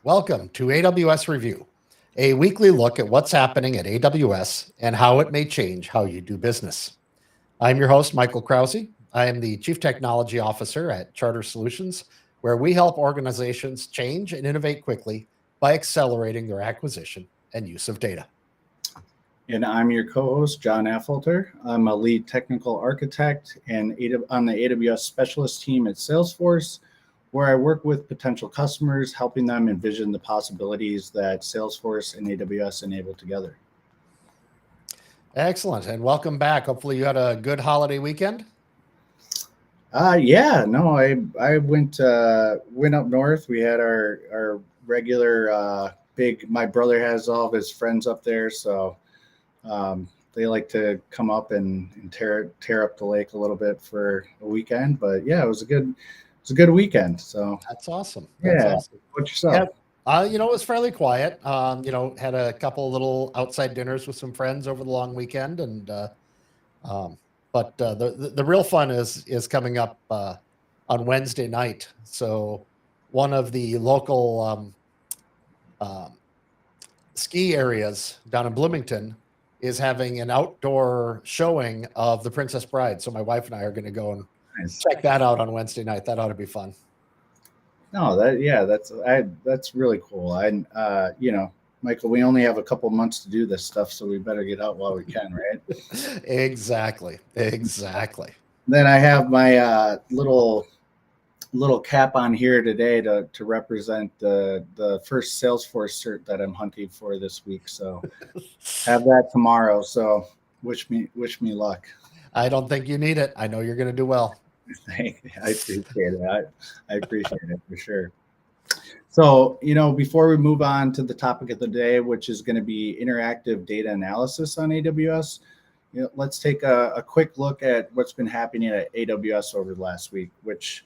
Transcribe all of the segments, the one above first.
Welcome to AWS Review, a weekly look at what's happening at AWS and how it may change how you do business. I'm your host, Michael Krause. I am the Chief Technology Officer at Charter Solutions, where we help organizations change and innovate quickly by accelerating their acquisition and use of data. And I'm your co-host, John Affolter. I'm a lead technical architect and on the AWS specialist team at Salesforce, where I work with potential customers, helping them envision the possibilities that Salesforce and AWS enable together. Excellent, and welcome back. Hopefully you had a good holiday weekend. I went up north. We had our regular my brother has all of his friends up there, so they like to come up and tear up the lake a little bit for a weekend. But yeah, it was a good weekend. So that's awesome. That's awesome. What yourself? Yeah, it was fairly quiet. Had a couple of little outside dinners with some friends over the long weekend, and but the real fun is coming up on Wednesday night. So one of the local ski areas down in Bloomington is having an outdoor showing of The Princess Bride. So my wife and I are going to go and check that out on Wednesday night. That ought to be fun. No, that's really cool. Michael, we only have a couple months to do this stuff, so we better get out while we can, right? Exactly. Then I have my little cap on here today to represent the first Salesforce cert that I'm hunting for this week. So have that tomorrow. So wish me luck. I don't think you need it. I know you're going to do well. I appreciate it. I appreciate it for sure. So, before we move on to the topic of the day, which is going to be interactive data analysis on AWS, let's take a quick look at what's been happening at AWS over the last week, which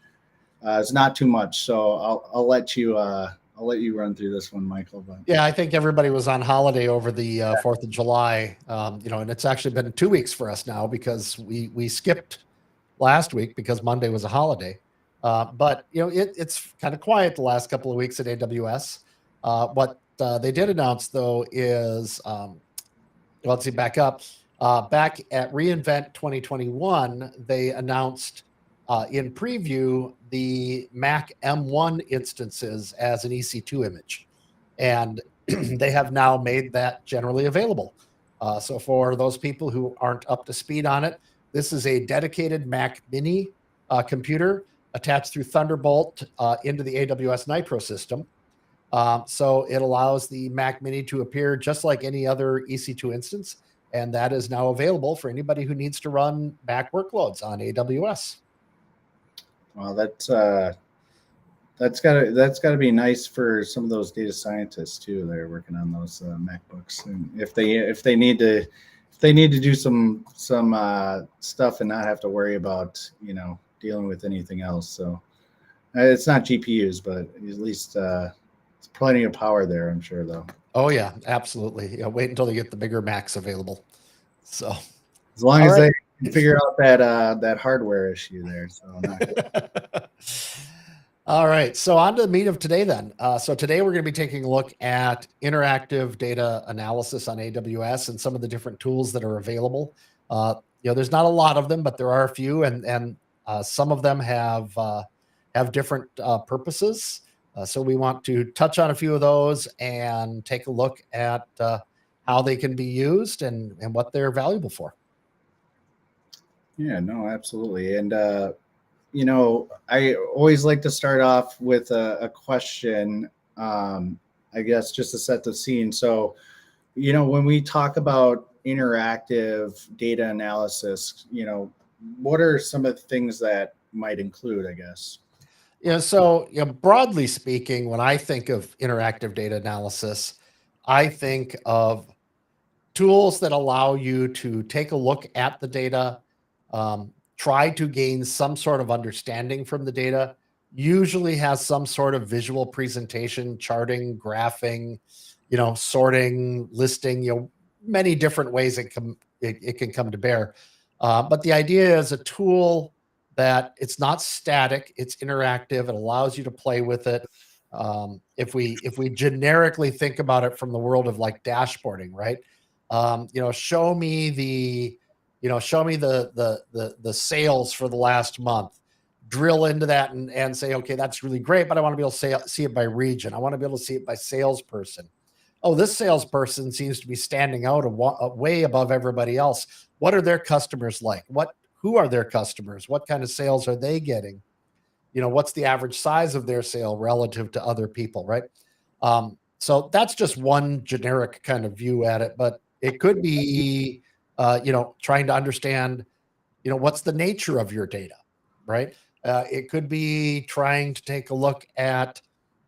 is not too much. So I'll let you run through this one, Michael. But yeah, I think everybody was on holiday over the 4th of July, and it's actually been 2 weeks for us now because we skipped last week because Monday was a holiday. But it's kind of quiet the last couple of weeks at AWS. What they did announce though is, let's see, back at reInvent 2021, they announced in preview the Mac M1 instances as an EC2 image, and they have now made that generally available. So for those people who aren't up to speed on it, this is a dedicated Mac Mini computer attached through Thunderbolt into the AWS Nitro system. So it allows the Mac Mini to appear just like any other EC2 instance, and that is now available for anybody who needs to run Mac workloads on AWS. Well, that's gotta be nice for some of those data scientists too. They're working on those MacBooks, and if they need to do some stuff and not have to worry about dealing with anything else. So it's not GPUs, but at least it's plenty of power there, I'm sure, though. Oh yeah, absolutely. Wait until they get the bigger Macs available. So as long as they can figure out that hardware issue there. So all right. So on to the meat of today then. So today we're going to be taking a look at interactive data analysis on AWS and some of the different tools that are available. There's not a lot of them, but there are a few, and some of them have different purposes. So we want to touch on a few of those and take a look at how they can be used and what they're valuable for. Yeah, no, absolutely. And, I always like to start off with a question, I guess, just to set the scene. So, when we talk about interactive data analysis, what are some of the things that might include, I guess? So broadly speaking, when I think of interactive data analysis, I think of tools that allow you to take a look at the data, try to gain some sort of understanding from the data, usually has some sort of visual presentation, charting, graphing, sorting, listing, many different ways it can come to bear. But the idea is a tool that it's not static, it's interactive, it allows you to play with it. If we generically think about it from the world of like dashboarding, right? Show me the sales for the last month. Drill into that and say, okay, that's really great, but I want to be able to see it by region. I want to be able to see it by salesperson. Oh, this salesperson seems to be standing out way above everybody else. What are their customers like? Who are their customers? What kind of sales are they getting? What's the average size of their sale relative to other people, right? So that's just one generic kind of view at it, but it could be, trying to understand, what's the nature of your data, right? It could be trying to take a look at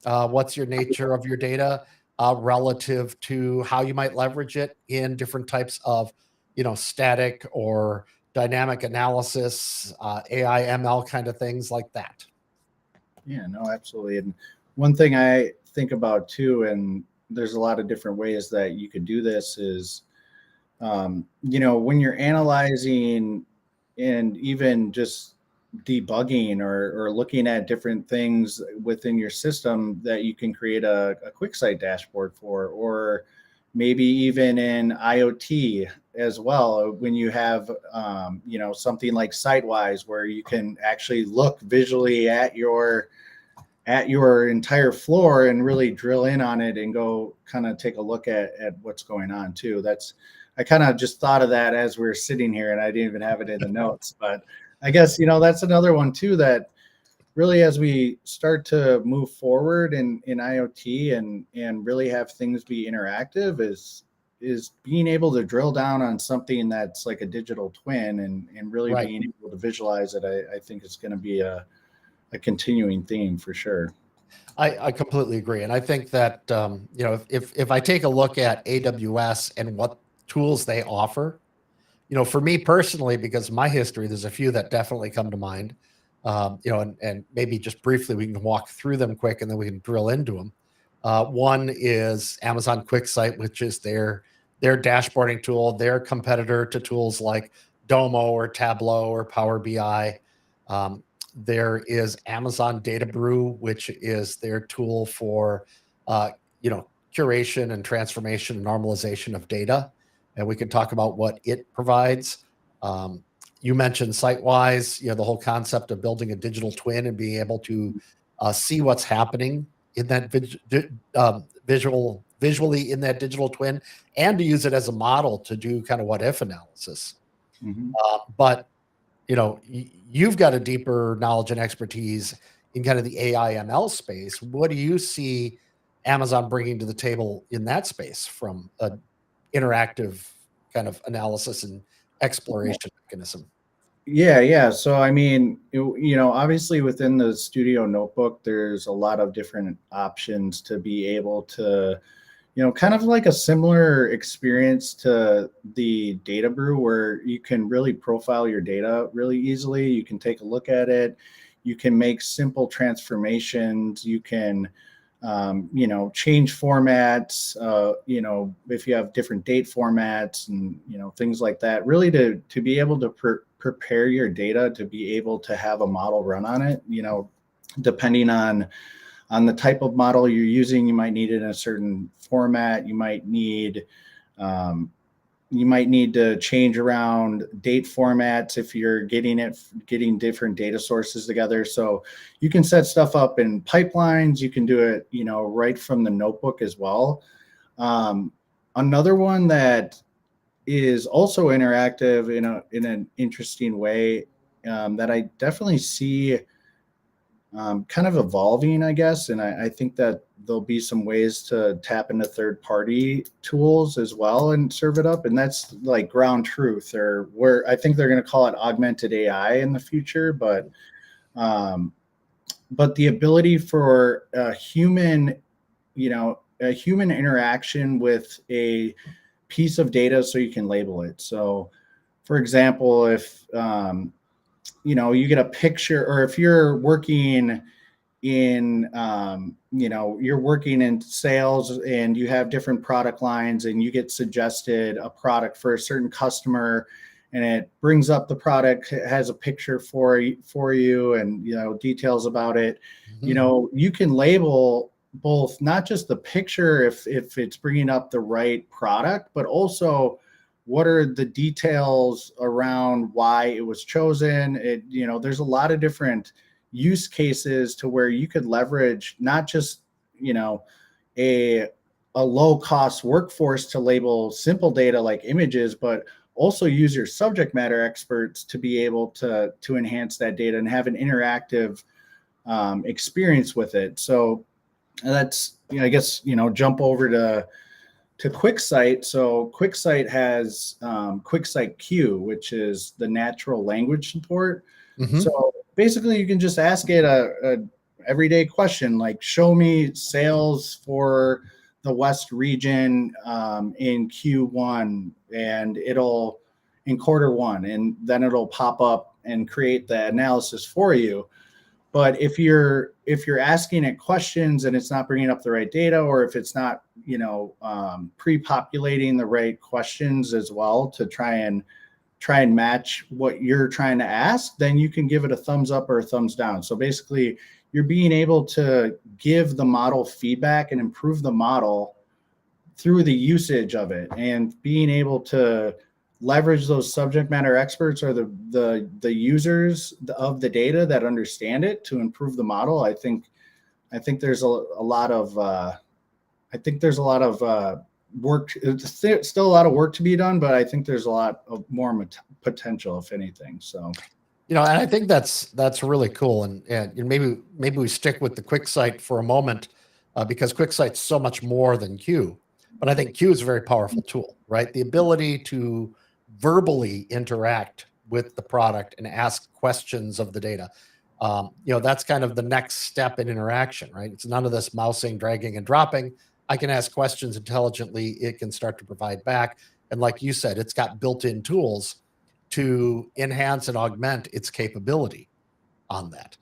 what's your nature of your data relative to how you might leverage it in different types of, static or dynamic analysis, AI, ML kind of things like that. Yeah, no, absolutely. And one thing I think about too, and there's a lot of different ways that you could do this is, when you're analyzing and even just debugging or looking at different things within your system that you can create a quick site dashboard for, or maybe even in IoT as well, when you have, something like SiteWise, where you can actually look visually at your entire floor and really drill in on it and go kind of take a look at what's going on too. I kind of just thought of that as we were sitting here, and I didn't even have it in the notes, but I guess, that's another one too, that really, as we start to move forward in IoT and really have things be interactive, is being able to drill down on something that's like a digital twin and really Right. being able to visualize it. I think it's going to be a continuing theme for sure. I completely agree. And I think that, if I take a look at AWS and what tools they offer, for me personally, because of my history, there's a few that definitely come to mind, and maybe just briefly, we can walk through them quick and then we can drill into them. One is Amazon QuickSight, which is their dashboarding tool, their competitor to tools like Domo or Tableau or Power BI. There is Amazon Data Brew, which is their tool for, curation and transformation and normalization of data. And we can talk about what it provides. You mentioned SiteWise, the whole concept of building a digital twin and being able to see what's happening in that visually in that digital twin, and to use it as a model to do kind of what if analysis. Mm-hmm. But you've got a deeper knowledge and expertise in kind of the AI ML space. What do you see Amazon bringing to the table in that space from a interactive kind of analysis and exploration mechanism? Yeah. So, I mean, obviously within the Studio Notebook, there's a lot of different options to be able to, kind of like a similar experience to the Data Brew, where you can really profile your data really easily. You can take a look at it. You can make simple transformations. You can, change formats, if you have different date formats and, things like that, really to be able to prepare your data to be able to have a model run on it, depending on the type of model you're using. You might need it in a certain format. You might need to change around date formats if you're getting different data sources together. So you can set stuff up in pipelines. You can do it, right from the notebook as well. Another one that is also interactive in an interesting way, that I definitely see kind of evolving, I guess. And I think that there'll be some ways to tap into third-party tools as well and serve it up. And that's like ground truth, or where I think they're going to call it augmented AI in the future. But the ability for a human interaction with a piece of data so you can label it. So, for example, if you get a picture, or if you're working in you're working in sales and you have different product lines and you get suggested a product for a certain customer, and it brings up the product, has a picture for you and details about it. Mm-hmm. You can label both not just the picture, if it's bringing up the right product, but also what are the details around why it was chosen. There's a lot of different use cases to where you could leverage not just, a low cost workforce to label simple data like images, but also use your subject matter experts to be able to enhance that data and have an interactive experience with it. So that's, I guess, jump over to QuickSight. So QuickSight has QuickSight Q, which is the natural language support. Mm-hmm. So basically you can just ask it a everyday question, like show me sales for the West region in Q1, and it'll in Q1, and then it'll pop up and create the analysis for you. But if you're asking it questions and it's not bringing up the right data, or if it's not pre-populating the right questions as well to try and match what you're trying to ask, then you can give it a thumbs up or a thumbs down. So basically, you're being able to give the model feedback and improve the model through the usage of it, and being able to leverage those subject matter experts or the users of the data that understand it to improve the model. I think there's a lot of work. It's still a lot of work to be done, but I think there's a lot of more potential, if anything. So, and I think that's really cool. And maybe we stick with the QuickSight for a moment because QuickSight's so much more than Q. But I think Q is a very powerful tool, right? The ability to verbally interact with the product and ask questions of the data. That's kind of the next step in interaction, right? It's none of this mousing, dragging, and dropping. I can ask questions intelligently. It can start to provide back. And like you said, it's got built-in tools to enhance and augment its capability on that.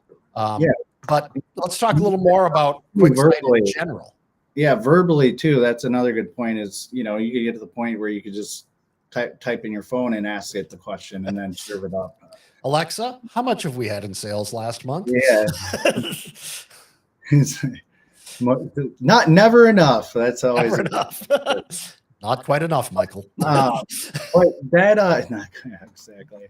But let's talk a little more about QuickSight in general. Yeah, verbally too. That's another good point is, you could get to the point where you could just type in your phone and ask it the question and then serve it up. Alexa, how much have we had in sales last month? Yeah. Never enough. That's always never enough. Not quite enough, Michael. But that not exactly.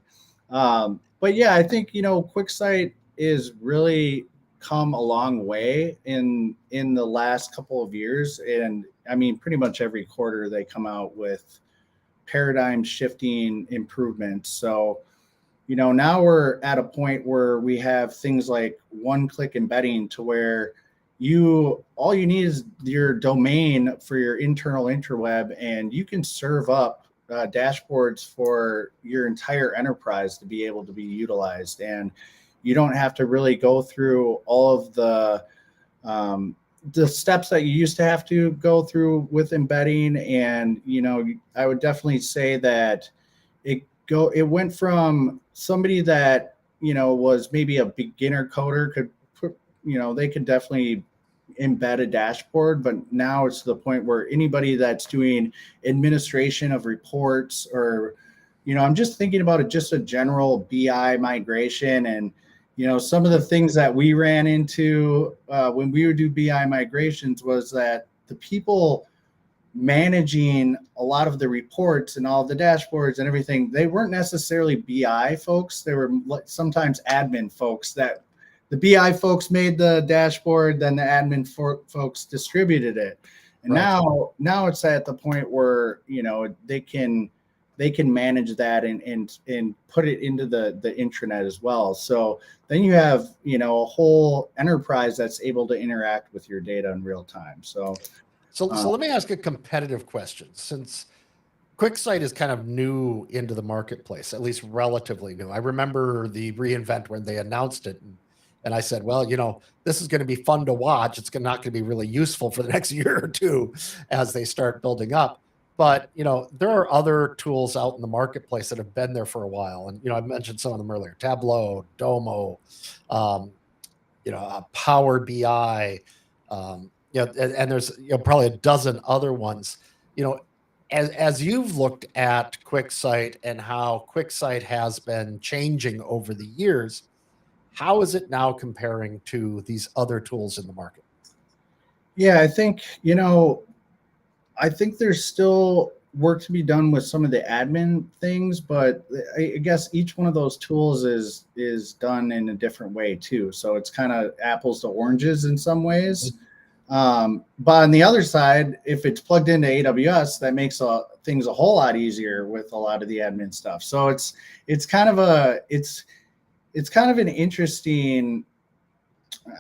But yeah, I think QuickSight is really come a long way in the last couple of years, and I mean pretty much every quarter they come out with paradigm shifting improvements. So now we're at a point where we have things like one-click embedding, to where all you need is your domain for your internal interweb, and you can serve up dashboards for your entire enterprise to be able to be utilized. And you don't have to really go through all of the steps that you used to have to go through with embedding. And I would definitely say that it went from somebody that was maybe a beginner coder could put, they could definitely embed a dashboard, but now it's to the point where anybody that's doing administration of reports, or I'm just thinking about it, just a general BI migration. And some of the things that we ran into when we would do BI migrations was that the people managing a lot of the reports and all of the dashboards and everything, they weren't necessarily BI folks. They were sometimes admin folks. That the BI folks made the dashboard, then the admin folks distributed it. And right. now it's at the point where they can manage that and put it into the intranet as well. So then you have a whole enterprise that's able to interact with your data in real time. So let me ask a competitive question. Since QuickSight is kind of new into the marketplace, at least relatively new. I remember the reInvent when they announced it, and I said, well, this is going to be fun to watch. It's not going to be really useful for the next year or two as they start building up. But, there are other tools out in the marketplace that have been there for a while. And, I mentioned some of them earlier: Tableau, Domo, Power BI, and there's probably a dozen other ones. As you've looked at QuickSight and how QuickSight has been changing over the years, how is it now comparing to these other tools in the market? Yeah, I think, I think there's still work to be done with some of the admin things, but I guess each one of those tools is done in a different way too. So it's kind of apples to oranges in some ways. But on the other side, if it's plugged into AWS, that makes things a whole lot easier with a lot of the admin stuff. So it's kind of it's kind of an interesting,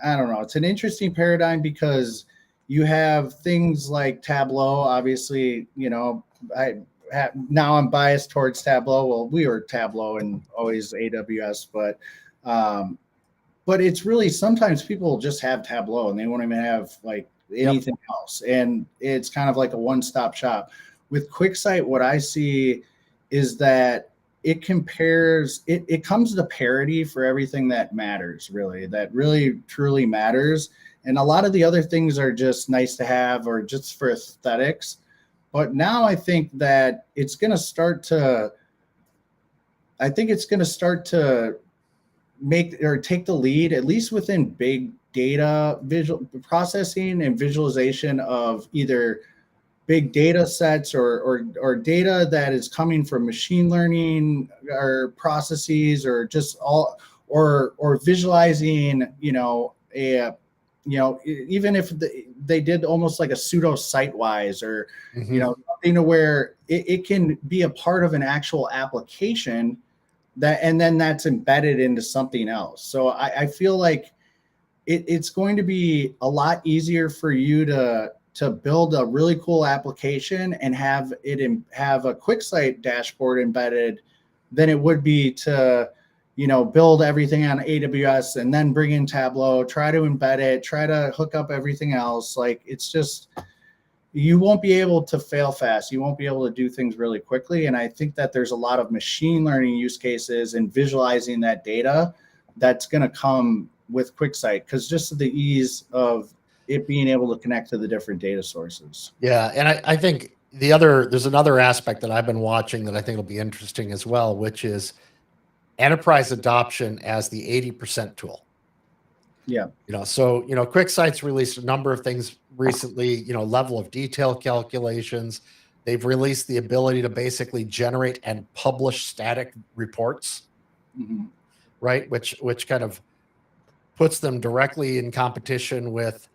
I don't know, it's an interesting paradigm because you have things like Tableau. Obviously, now I'm biased towards Tableau. Well, we were Tableau and always AWS, but it's really, sometimes people just have Tableau and they won't even have like anything else. And it's kind of like a one-stop shop. With QuickSight, what I see is that it compares, it comes to parity for everything that matters, really, that really truly matters. And a lot of the other things are just nice to have or just for aesthetics. But now I think that it's going to start to, make or take the lead, at least within big data visual processing and visualization of either big data sets or data that is coming from machine learning or processes, or just all, or visualizing, even if they did almost like a pseudo site-wise, or something to where it can be a part of an actual application that, and then that's embedded into something else. So I feel like it's going to be a lot easier for you to build a really cool application and have a QuickSight dashboard embedded than it would be to, build everything on AWS and then bring in Tableau, try to embed it, try to hook up everything else. Like, it's just, you won't be able to fail fast. You won't be able to do things really quickly. And I think that there's a lot of machine learning use cases and visualizing that data that's going to come with QuickSight, because just the ease of it being able to connect to the different data sources. Yeah. And I think there's another aspect that I've been watching that I think will be interesting as well, which is enterprise adoption as the 80% tool. Yeah. So, QuickSight's released a number of things recently, level of detail calculations. They've released the ability to basically generate and publish static reports, right? Which kind of puts them directly in competition with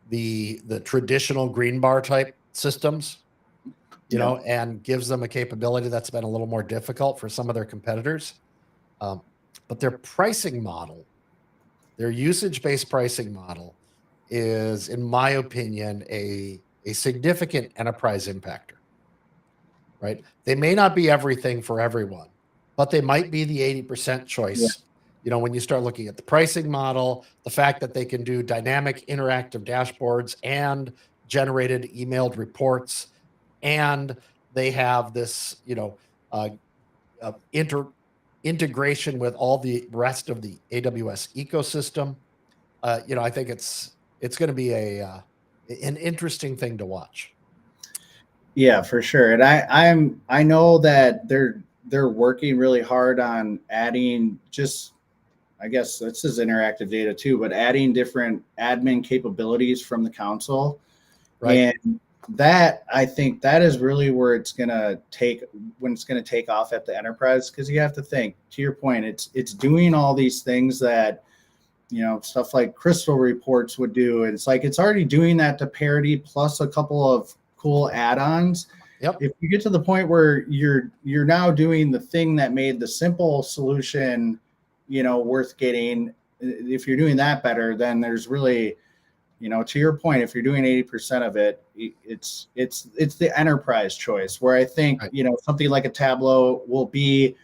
the traditional green bar type systems, and gives them a capability that's been a little more difficult for some of their competitors. But their pricing model, their usage-based pricing model, is, in my opinion, a significant enterprise impactor, right? They may not be everything for everyone, but they might be the 80% choice. When you start looking at the pricing model, the fact that they can do dynamic interactive dashboards and generated emailed reports, and they have this, uh, integration with all the rest of the AWS ecosystem. I think it's going to be an interesting thing to watch. Yeah, for sure. And I know that they're working really hard on adding, just, I guess this is interactive data too, but adding different admin capabilities from the console. Right. And that, I think that is really where it's going to take off at the enterprise. Because you have to think, to your point, it's doing all these things that, stuff like Crystal reports would do. And it's like, it's already doing that to parity plus a couple of cool add-ons. Yep. If you get to the point where you're now doing the thing that made the simple solution, worth getting, if you're doing that better, then there's really, to your point, if you're doing 80% of it, it's the enterprise choice, where I think, right, something like a Tableau will be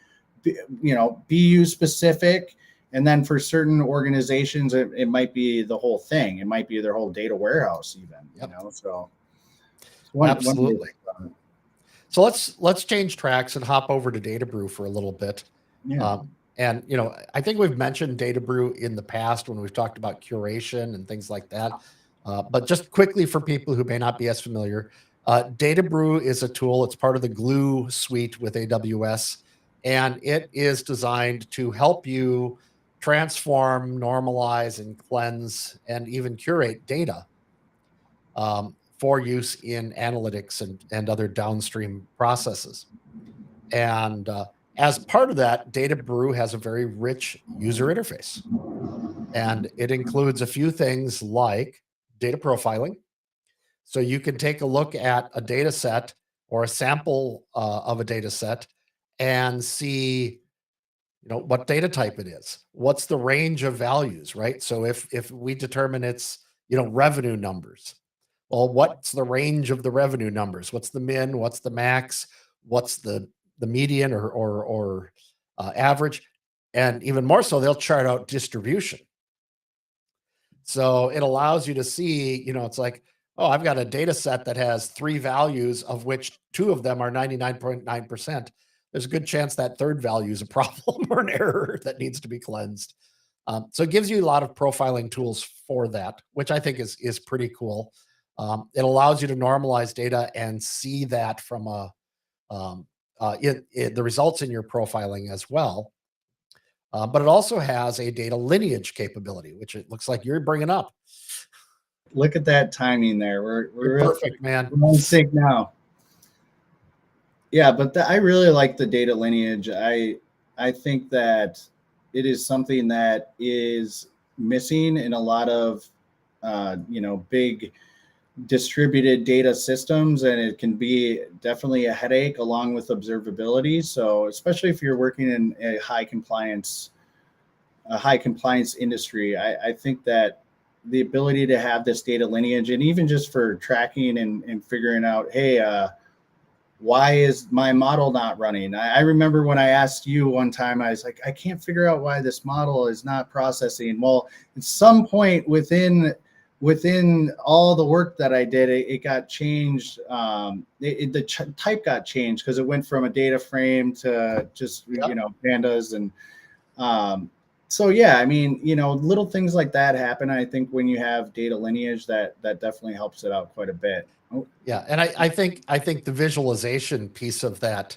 BU specific. And then for certain organizations, it might be the whole thing. It might be their whole data warehouse even, so. Absolutely. So let's change tracks and hop over to Databrew for a little bit. Yeah. And I think we've mentioned Databrew in the past when we've talked about curation and things like that. But just quickly, for people who may not be as familiar, Databrew is a tool. It's part of the Glue suite with AWS, and it is designed to help you transform, normalize, and cleanse, and even curate data for use in analytics and other downstream processes. And as part of that, Data Brew has a very rich user interface. And it includes a few things like data profiling. So you can take a look at a data set or a sample of a data set and see, what data type it is. What's the range of values, right? So if we determine it's, revenue numbers, well, what's the range of the revenue numbers? What's the min? What's the max? What's the median or average? And even more so, they'll chart out distribution. So it allows you to see, it's like, oh, I've got a data set that has 3 values, of which 2 of them are 99.9%. There's a good chance that third value is a problem or an error that needs to be cleansed. So it gives you a lot of profiling tools for that, which I think is pretty cool. It allows you to normalize data and see that from the results in your profiling as well. But it also has a data lineage capability, which it looks like you're bringing up. Look at that timing there. We're perfect, man. We're on sync now. Yeah, but I really like the data lineage. I think that it is something that is missing in a lot of big distributed data systems, and it can be definitely a headache along with observability. So especially if you're working in a high compliance industry, I think that the ability to have this data lineage, and even just for tracking and figuring out, hey, why is my model not running? I remember when I asked you one time, I was like, I can't figure out why this model is not processing. Well, at some point within all the work that I did, it got changed. The type got changed because it went from a data frame to just, pandas. And so, yeah, I mean, little things like that happen. I think when you have data lineage, that definitely helps it out quite a bit. Yeah, and I think the visualization piece of that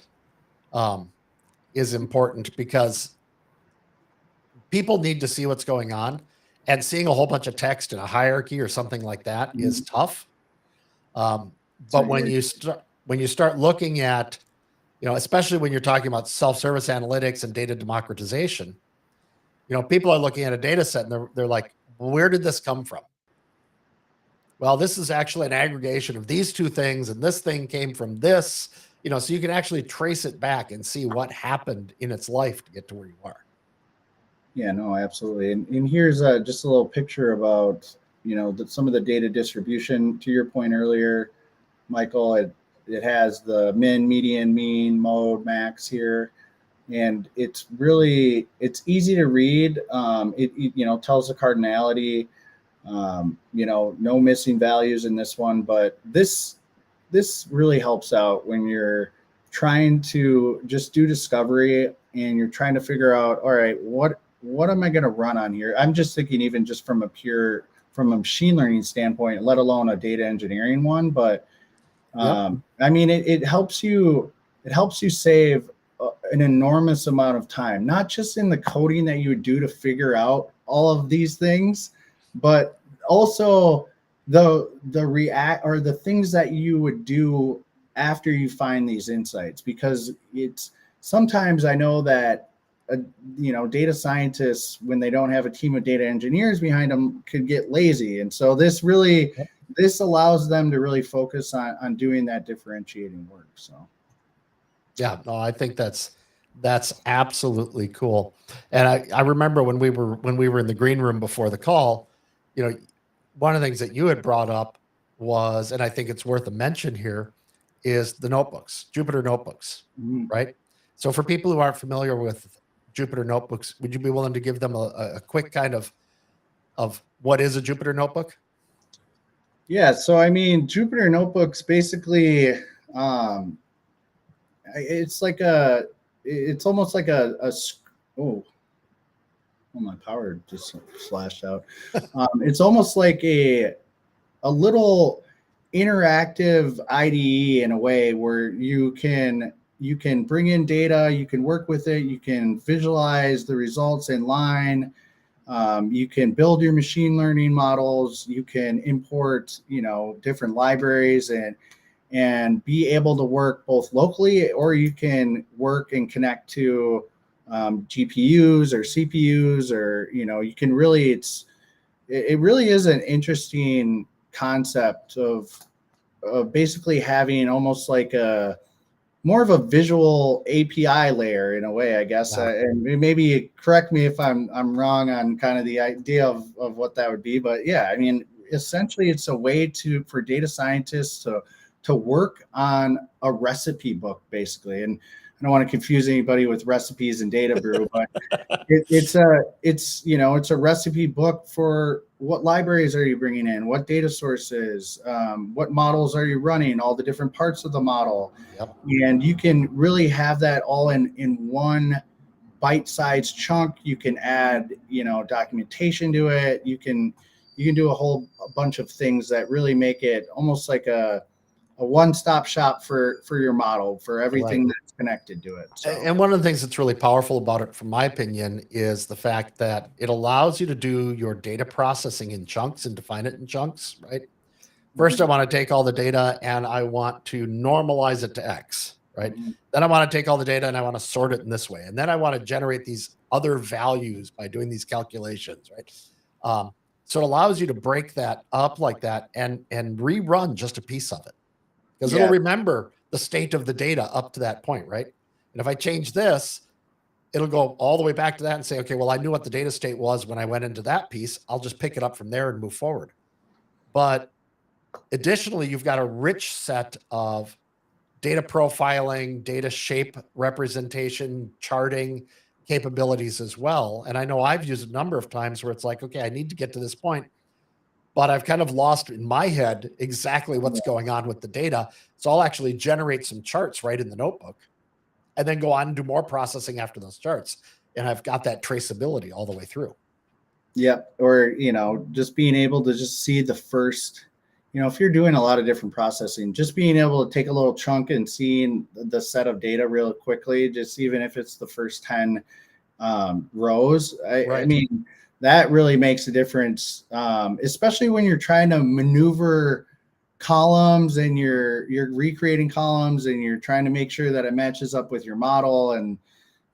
is important, because people need to see what's going on, and seeing a whole bunch of text in a hierarchy or something like that is tough. But when you start looking at, especially when you're talking about self-service analytics and data democratization, people are looking at a data set and they're like, where did this come from? Well, this is actually an aggregation of these 2 things, and this thing came from this, so you can actually trace it back and see what happened in its life to get to where you are. Yeah, no, absolutely. And here's just a little picture about, some of the data distribution. To your point earlier, Michael, it has the min, median, mean, mode, max here. And it's easy to read. It tells the cardinality. No missing values in this one, but this really helps out when you're trying to just do discovery and you're trying to figure out, all right, what am I going to run on here? I'm just thinking even just from a machine learning standpoint, let alone a data engineering one. But I mean, it helps you save an enormous amount of time, not just in the coding that you would do to figure out all of these things, but also the react or the things that you would do after you find these insights. Because it's sometimes, I know that data scientists, when they don't have a team of data engineers behind them, could get lazy, and so this allows them to really focus on doing that differentiating work. So yeah, no, I think that's absolutely cool. And I remember when we were in the green room before the call, one of the things that you had brought up was, and I think it's worth a mention here, is the notebooks, Jupyter notebooks, right? So for people who aren't familiar with Jupyter notebooks, would you be willing to give them a quick kind of what is a Jupyter notebook? Yeah, so I mean, Jupyter notebooks basically, it's almost like my power just slashed out. It's almost like a little interactive IDE in a way, where you can bring in data, you can work with it, you can visualize the results in line. You can build your machine learning models. You can import, different libraries and be able to work both locally, or you can work and connect to GPUs or CPUs, or you can really it really is an interesting concept of basically having almost like a more of a visual API layer in a way, I guess. Yeah. And maybe correct me if I'm wrong on kind of the idea of what that would be. But yeah, I mean, essentially it's a way for data scientists to work on a recipe book, basically. And I don't want to confuse anybody with recipes and data brew, but it's a recipe book for what libraries are you bringing in, what data sources, what models are you running, all the different parts of the model. Yep. And you can really have that all in one bite-sized chunk. You can add documentation to it. You can do a bunch of things that really make it almost like a one-stop shop for your model, for everything that's connected to it. So. And one of the things that's really powerful about it, from my opinion, is the fact that it allows you to do your data processing in chunks and define it in chunks, right? First, I want to take all the data and I want to normalize it to X, right? Then I want to take all the data and I want to sort it in this way. And then I want to generate these other values by doing these calculations, right? So it allows you to break that up like that and rerun just a piece of it, because it'll remember the state of the data up to that point, right? And if I change this, it'll go all the way back to that and say, okay, well, I knew what the data state was when I went into that piece. I'll just pick it up from there and move forward. But additionally, you've got a rich set of data profiling, data shape representation, charting capabilities as well. And I know I've used a number of times where it's like, okay, I need to get to this point, but I've kind of lost in my head exactly what's going on with the data. So I'll actually generate some charts right in the notebook and then go on and do more processing after those charts. And I've got that traceability all the way through. Yep. Or, just being able to just see the first, if you're doing a lot of different processing, just being able to take a little chunk and seeing the set of data real quickly, just even if it's the first 10 rows, I mean, that really makes a difference, especially when you're trying to maneuver columns and you're recreating columns and you're trying to make sure that it matches up with your model.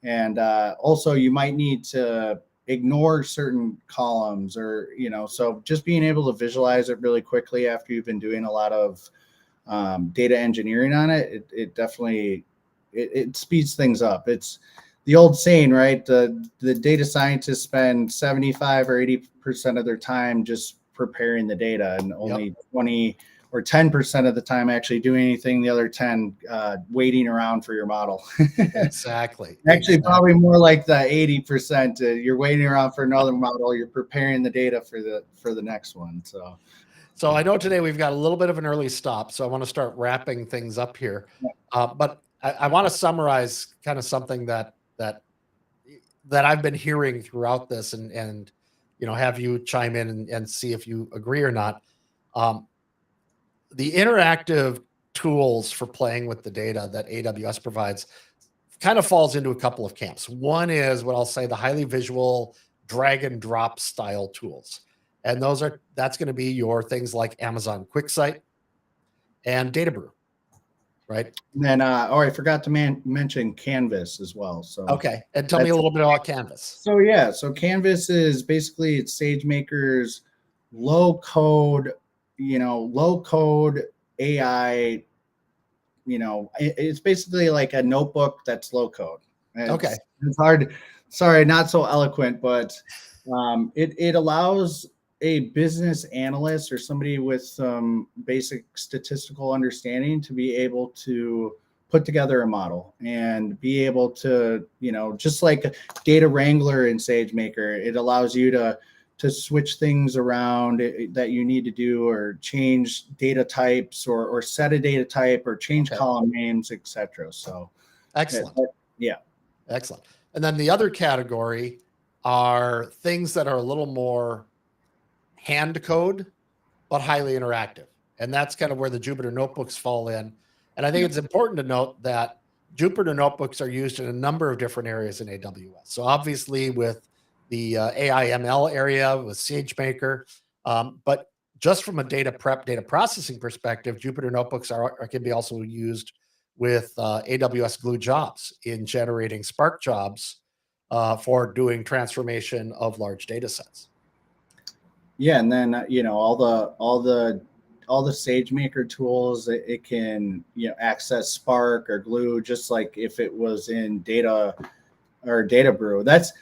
And also you might need to ignore certain columns or, so just being able to visualize it really quickly after you've been doing a lot of data engineering on it, it definitely, it speeds things up. It's the old saying, right? The data scientists spend 75 or 80% of their time just preparing the data, and only 20 or 10% of the time actually doing anything. The other 10 waiting around for your model. Exactly. Actually, probably more like the 80%. You're waiting around for another model. You're preparing the data for the next one. So I know today we've got a little bit of an early stop, so I want to start wrapping things up here. But I want to summarize kind of something that I've been hearing throughout this, and have you chime in and see if you agree or not. The interactive tools for playing with the data that AWS provides kind of falls into a couple of camps. One is what I'll say the highly visual drag and drop style tools. And that's going to be your things like Amazon QuickSight and Databrew, right? And then, I forgot to mention Canvas as well. So okay, and tell me a little bit about Canvas. So Canvas is basically it's SageMaker's low code AI. It's basically like a notebook that's low code. It's hard. Sorry, not so eloquent, but it allows a business analyst or somebody with some basic statistical understanding to be able to put together a model and be able to, just like a data wrangler in SageMaker, it allows you to switch things around that you need to do, or change data types, or set a data type, or change column names, etc. So excellent. Excellent. And then the other category are things that are a little more hand code, but highly interactive. And that's kind of where the Jupyter notebooks fall in. And I think it's important to note that Jupyter notebooks are used in a number of different areas in AWS. So obviously with the AI ML area with SageMaker. But just from a data prep, data processing perspective, Jupyter Notebooks can be also used with AWS Glue jobs in generating Spark jobs for doing transformation of large data sets. Yeah, and then all the SageMaker tools, it can access Spark or Glue just like if it was in Data or Databrew. That's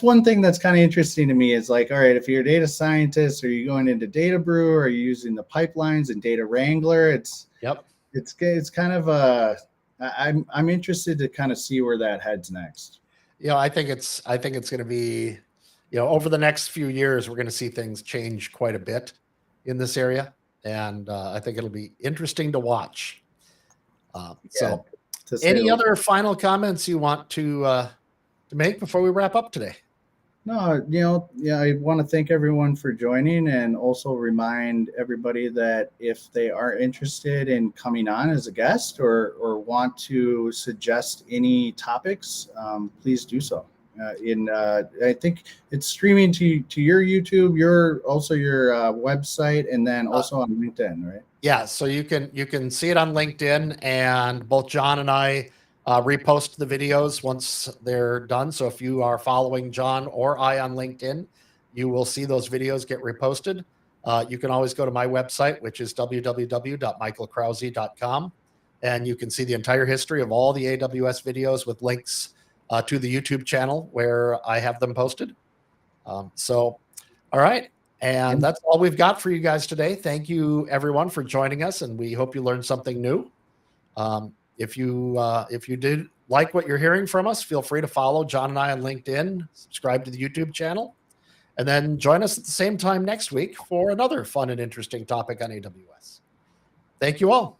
one thing that's kind of interesting to me is like, all right, if you're a data scientist, are you going into Databrew, or are you using the pipelines and Data Wrangler? It's kind of I'm interested to kind of see where that heads next. I think it's going to be, over the next few years, we're going to see things change quite a bit in this area. And I think it'll be interesting to watch. So any other final comments you want to make before we wrap up today? No, I want to thank everyone for joining, and also remind everybody that if they are interested in coming on as a guest or want to suggest any topics, please do so. I think it's streaming to your YouTube, your website, and then also on LinkedIn, right? Yeah, so you can see it on LinkedIn, and both John and I repost the videos once they're done. So if you are following John or I on LinkedIn, you will see those videos get reposted. You can always go to my website, which is www.michaelkrause.com, and you can see the entire history of all the AWS videos with links to the YouTube channel where I have them posted. All right. And that's all we've got for you guys today. Thank you, everyone, for joining us, and we hope you learned something new. If you did like what you're hearing from us, feel free to follow John and I on LinkedIn, subscribe to the YouTube channel, and then join us at the same time next week for another fun and interesting topic on AWS. Thank you all.